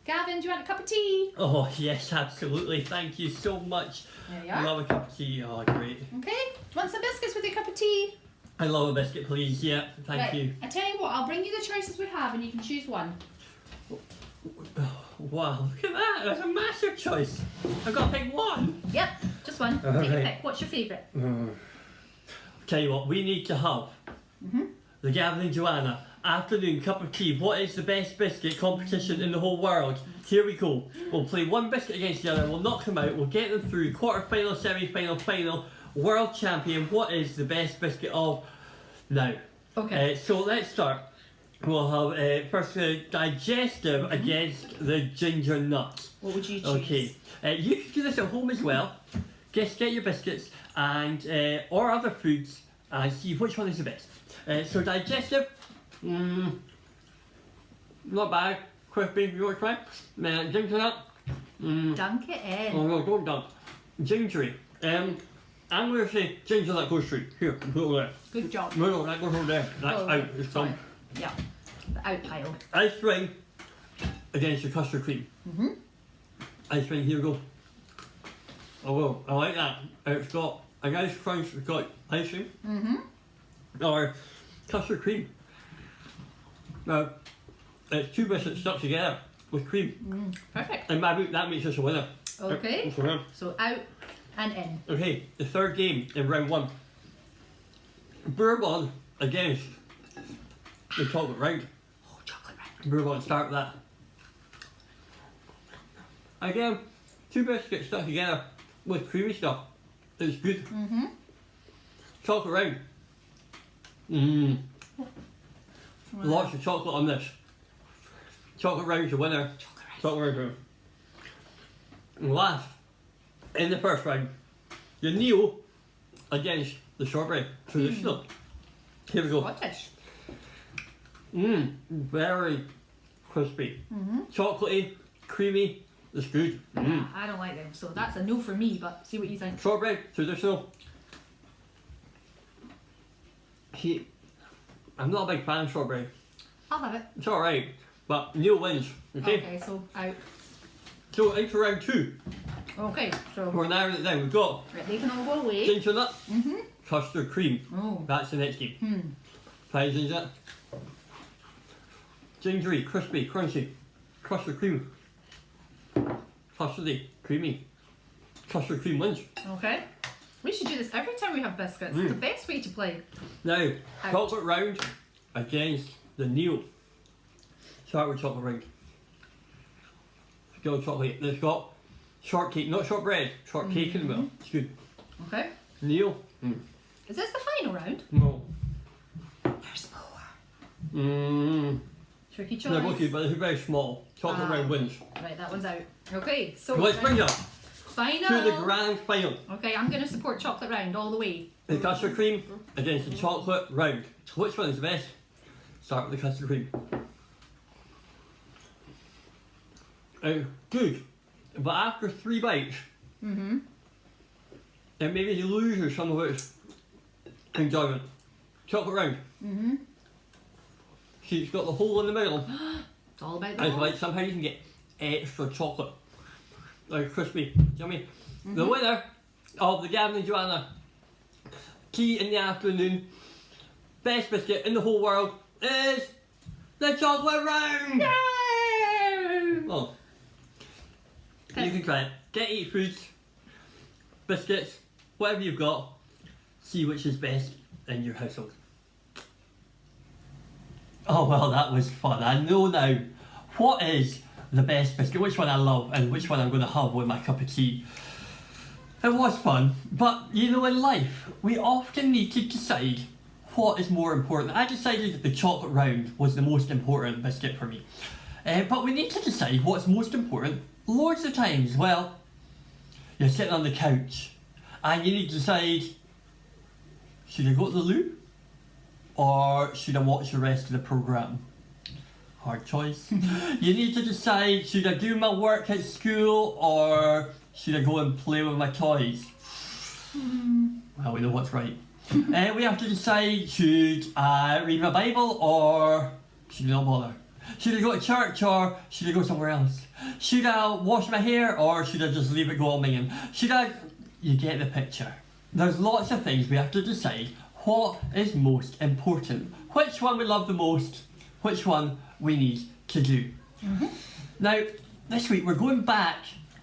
Gavin, do you want a cup of tea? Oh, yes, absolutely. Thank you so much. There you are. Love a cup of tea. Oh, great. Okay. Do you want some biscuits with your cup of tea? I love a biscuit, please. Yeah, thank you. I tell you what, I'll bring you the choices we have and you can choose one. Wow, look at that. That's a massive choice. I've got to pick one. Yep, just one. All Take your right. pick. What's your favourite? Tell you what, we need to have the Gavin and Joanna afternoon cup of tea. What is the best biscuit competition in the whole world? Here we go. We'll play one biscuit against the other. We'll knock them out. We'll get them through quarter-final, semi-final, final. World champion. What is the best biscuit of now? Okay. So let's start. We'll have first digestive against the ginger nuts. What would you choose? Okay. You can do this at home as well. Just get your biscuits and or other foods and see which one is the best. So digestive, not bad. Crispy, you want to try? Ginger nut. Dunk it in. Oh no, don't dunk. Gingery. I'm going to say ginger nut goes through. Here, put it over there. Good job. No, that goes over there. That's out. It's done. Yeah, the out pile. Ice cream against the custard cream. Ice cream, here we go. Oh, I like that. It's got a nice crunch, it's got icing. Or custard cream. Now, it's two biscuits stuck together with cream. Perfect. In my book, that makes us a winner. Okay. It's a winner. So out and in. Okay, the third game in round one. Bourbon against the chocolate round. Oh, chocolate round. Bourbon, start with that. Again, two biscuits stuck together with creamy stuff. It's good. Chocolate round. Lots of chocolate on this. Chocolate round's the winner. Chocolate round. And last, in the first round, the Neo against the strawberry. Traditional. Here we go. Scottish. Very crispy. Chocolatey, creamy. It's good. I don't like them, so that's a no for me, but see what you think. Strawberry, traditional. See, I'm not a big fan of strawberry. I'll have it. It's alright, but Neil wins. Okay? Okay, so out. So into round two. Okay, so We're narrowing it down. We've got right, they can all go away. ginger nut, custard cream. Oh. That's the next game. Try ginger nut. Gingery, crispy, crunchy. Custard cream. Custardy, creamy. Custard cream wins. Okay. We should do this every time we have biscuits. It's the best way to play. Now, Out. chocolate round against the Neo. Start with chocolate round. Go chocolate. It's got shortcake, not shortbread, shortcake in the middle. It's good. Okay. Neo. Is this the final round? No. There's more. Tricky choice. They're both good, but they're very small. Chocolate round wins. Right, that one's out. Okay, so Let's bring it final. to the grand final. Okay, I'm going to support chocolate round all the way. The custard cream against the chocolate round. Which one is the best? Start with the custard cream. Good, but after 3 bites, it maybe you lose some of its enjoyment. Chocolate round. See, it's got the hole in the middle. It's all about the It's hole. like somehow you can get extra chocolate. Like crispy, yummy. The winner of the Gavin and Joanna tea in the afternoon best biscuit in the whole world is the chocolate round! Yay! Oh. You can try it. Get 8 foods, biscuits, whatever you've got, see which is best in your household. Oh well, that was fun. I know now what is the best biscuit, which one I love and which one I'm going to have with my cup of tea. It was fun, but you know, in life we often need to decide what is more important. I decided that the chocolate round was the most important biscuit for me. But we need to decide what's most important loads of times. Well, you're sitting on the couch and you need to decide, should I go to the loo or should I watch the rest of the programme? Hard choice. You need to decide, should I do my work at school or should I go and play with my toys? Well, we know what's right. We have to decide, should I read my Bible or should I not bother? Should I go to church or should I go somewhere else? Should I wash my hair or should I just leave it go all minging? Should I... You get the picture. There's lots of things we have to decide what is most important. Which one we love the most, which one we need to do. Now, this week we're going back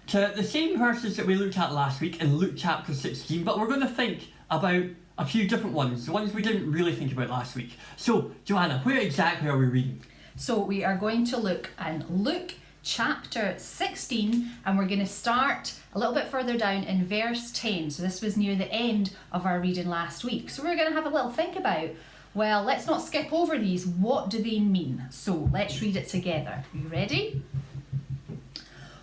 to the same verses that we looked at last week in Luke chapter 16, but we're going to think about a few different ones, the ones we didn't really think about last week. So, Joanna, where exactly are we reading? So we are going to look in Luke chapter 16, and we're going to start a little bit further down in verse 10. So this was near the end of our reading last week. So we're going to have a little think about, well, let's not skip over these. What do they mean? So let's read it together. Are you ready?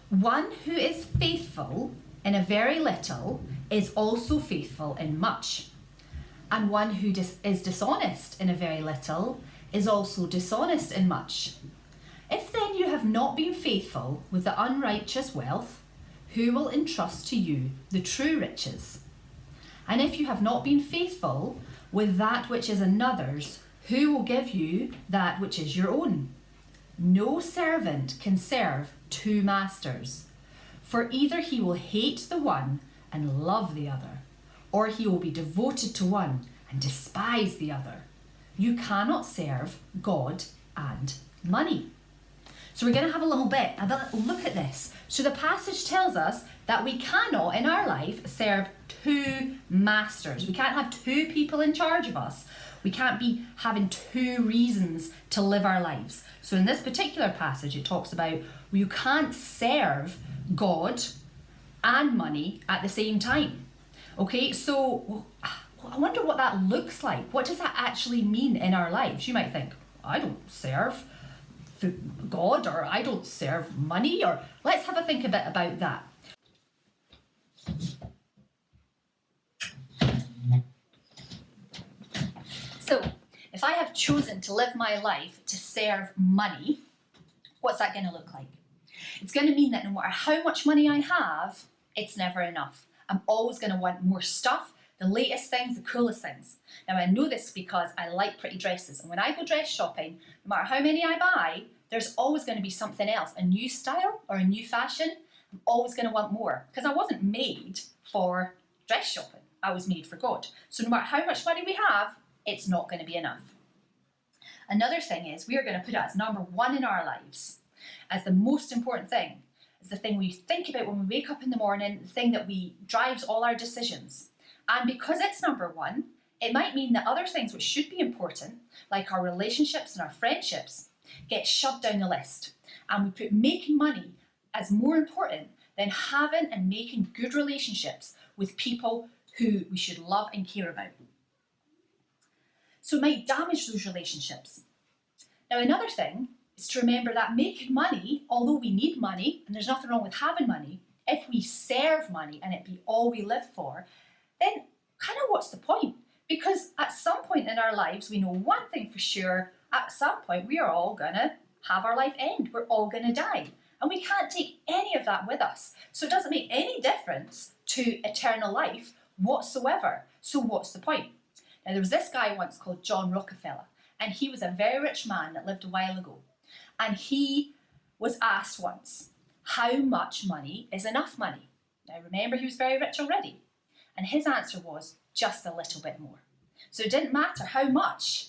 One who is faithful in a very little is also faithful in much. And one who is dishonest in a very little is also dishonest in much. If then you have not been faithful with the unrighteous wealth, who will entrust to you the true riches? And if you have not been faithful with that which is another's, who will give you that which is your own? No servant can serve two masters, for either he will hate the one and love the other, or he will be devoted to one and despise the other. You cannot serve God and money. So we're going to have a little look at this. So the passage tells us that we cannot in our life serve two masters. We can't have two people in charge of us. We can't be having two reasons to live our lives. So in this particular passage, it talks about you can't serve God and money at the same time. Okay, so I wonder what that looks like. What does that actually mean in our lives? You might think, I don't serve God, or I don't serve money, or let's have a think a bit about that. So, if I have chosen to live my life to serve money, what's that going to look like? It's going to mean that no matter how much money I have, it's never enough. I'm always going to want more stuff, the latest things, the coolest things. Now, I know this because I like pretty dresses, and when I go dress shopping, no matter how many I buy, there's always going to be something else, a new style or a new fashion. I'm always going to want more because I wasn't made for dress shopping. I was made for God. So no matter how much money we have, it's not going to be enough. Another thing is we are going to put it as number one in our lives, as the most important thing. It's the thing we think about when we wake up in the morning, the thing that drives all our decisions. And because it's number one, it might mean that other things which should be important, like our relationships and our friendships, get shoved down the list. And we put making money as more important than having and making good relationships with people who we should love and care about. So it might damage those relationships. Now, another thing is to remember that making money, although we need money, and there's nothing wrong with having money, if we serve money and it be all we live for, then kind of what's the point? Because at some point in our lives, we know one thing for sure, at some point we are all going to have our life end. We're all going to die. And we can't take any of that with us. So it doesn't make any difference to eternal life whatsoever. So what's the point? Now, there was this guy once called John Rockefeller, and he was a very rich man that lived a while ago. And he was asked once, how much money is enough money? Now, remember, he was very rich already. And his answer was just a little bit more. So it didn't matter how much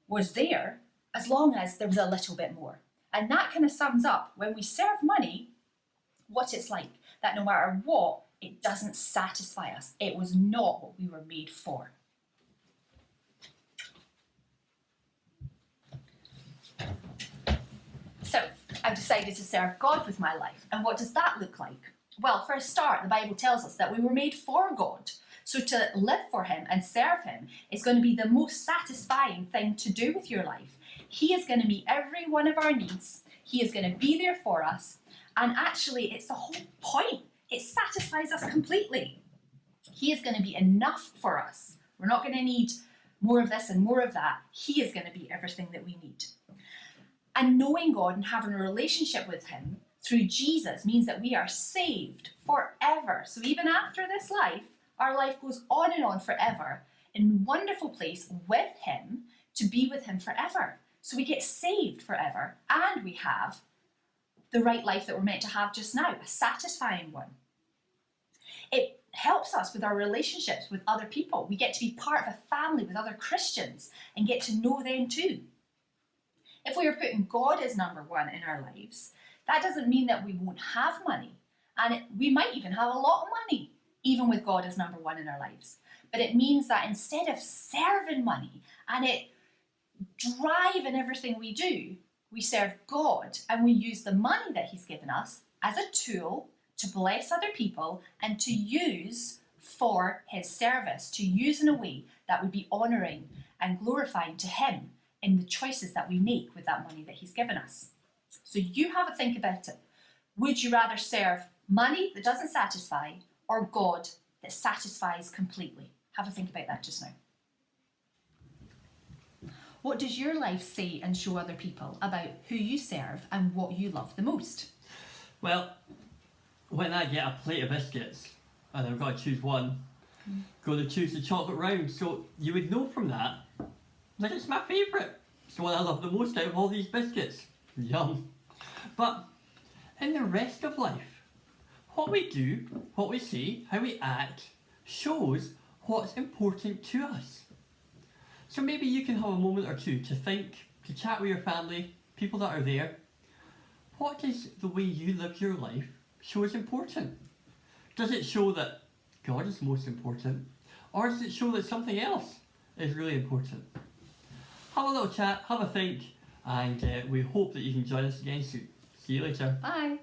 was there, as long as there was a little bit more. And that kind of sums up, when we serve money, what it's like. That no matter what, it doesn't satisfy us. It was not what we were made for. So, I've decided to serve God with my life. And what does that look like? Well, for a start, the Bible tells us that we were made for God. So to live for him and serve him is going to be the most satisfying thing to do with your life. He is going to meet every one of our needs. He is going to be there for us. And actually, it's the whole point. It satisfies us completely. He is going to be enough for us. We're not going to need more of this and more of that. He is going to be everything that we need. And knowing God and having a relationship with him through Jesus means that we are saved forever. So even after this life, our life goes on and on forever in a wonderful place with him, to be with him forever. So we get saved forever, and we have the right life that we're meant to have just now, a satisfying one. It helps us with our relationships with other people. We get to be part of a family with other Christians and get to know them too. If we are putting God as number one in our lives, that doesn't mean that we won't have money. And we might even have a lot of money, even with God as number one in our lives. But it means that instead of serving money and it driving everything we do, we serve God and we use the money that He's given us as a tool to bless other people and to use for His service, to use in a way that would be honouring and glorifying to Him in the choices that we make with that money that He's given us. So you have a think about it. Would you rather serve money that doesn't satisfy or God that satisfies completely? Have a think about that just now. What does your life say and show other people about who you serve and what you love the most? Well, when I get a plate of biscuits and I've got to choose one, I'm going to choose the chocolate round. So you would know from that that it's my favourite. It's the one I love the most out of all these biscuits. Yum. But in the rest of life, what we do, what we say, how we act, shows what's important to us. So maybe you can have a moment or two to think, to chat with your family, people that are there. What does the way you live your life show is important? Does it show that God is most important? Or does it show that something else is really important? Have a little chat, have a think, and we hope that you can join us again soon. See you later. Bye.